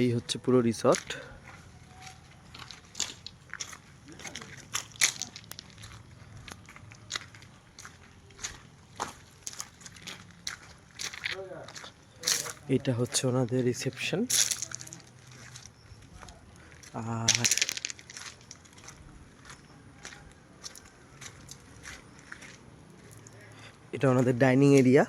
এই হচ্ছে পুরো রিসর্ট। এটা হচ্ছে ওনাদের রিসেপশন। আর এটা ওনাদের ডাইনিং এরিয়া।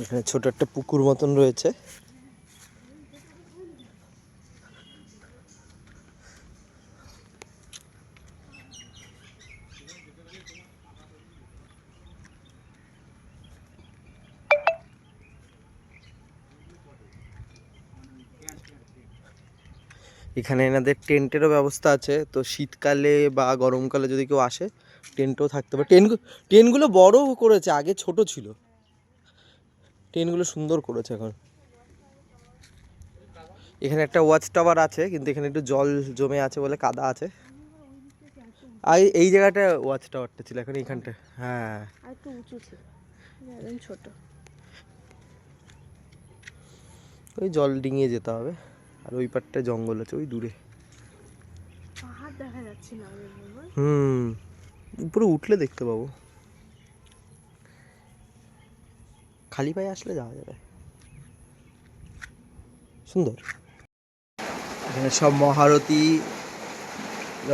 এখানে ছোট একটা পুকুর মতন রয়েছে। এখানে এনাদের টেন্টেরও ব্যবস্থা আছে, তো শীতকালে বা গরমকালে যদি কেউ আসে টেন্টও থাকতে পারে। টেন্টগুলো বড় করেছে, আগে ছোট ছিল। টেন্টগুলো সুন্দর করেছে এখন। এখানে একটা ওয়াচ টাওয়ার আছে, কিন্তু এখানে একটু জল জমে আছে বলে কাদা আছে। আর এই জায়গাটা ওয়াচ টাওয়ারটা ছিল, এখন এইখানটা। হ্যাঁ, আর একটু উঁচু ছিল, একদম ছোট। ওই জল ডিঙিয়ে যেতে হবে। আর ওই পাটটা জঙ্গল আছে ওই দূরে। পাহাড় দেখা যাচ্ছে না আমাদের মনে। উপরে উঠলে দেখতে পাবো। খালি পায়ে আসলে যাওয়া যাবে। সুন্দর। এখানে সব মহারথীরা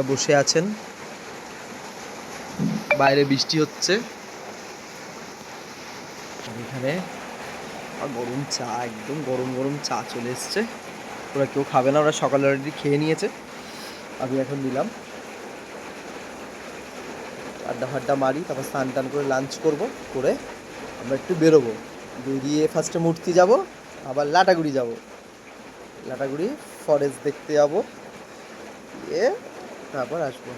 বসে আছেন। বাইরে বৃষ্টি হচ্ছে। এখানে গরম চা, একদম গরম গরম চা চলে এসছে। ওরা কেউ খাবে না, ওরা সকালে অলরেডি খেয়ে নিয়েছে। আমি এখন নিলাম, আড্ডা ফাড্ডা মারি, তারপর স্নান টান করে লাঞ্চ করবো, করে আমরা একটু বেরোবো। বেরিয়ে ফার্স্টে মূর্তি যাব, আবার লাটাগুড়ি যাব। লাটাগুড়ি ফরেস্ট দেখতে যাবো, তারপর আসবো।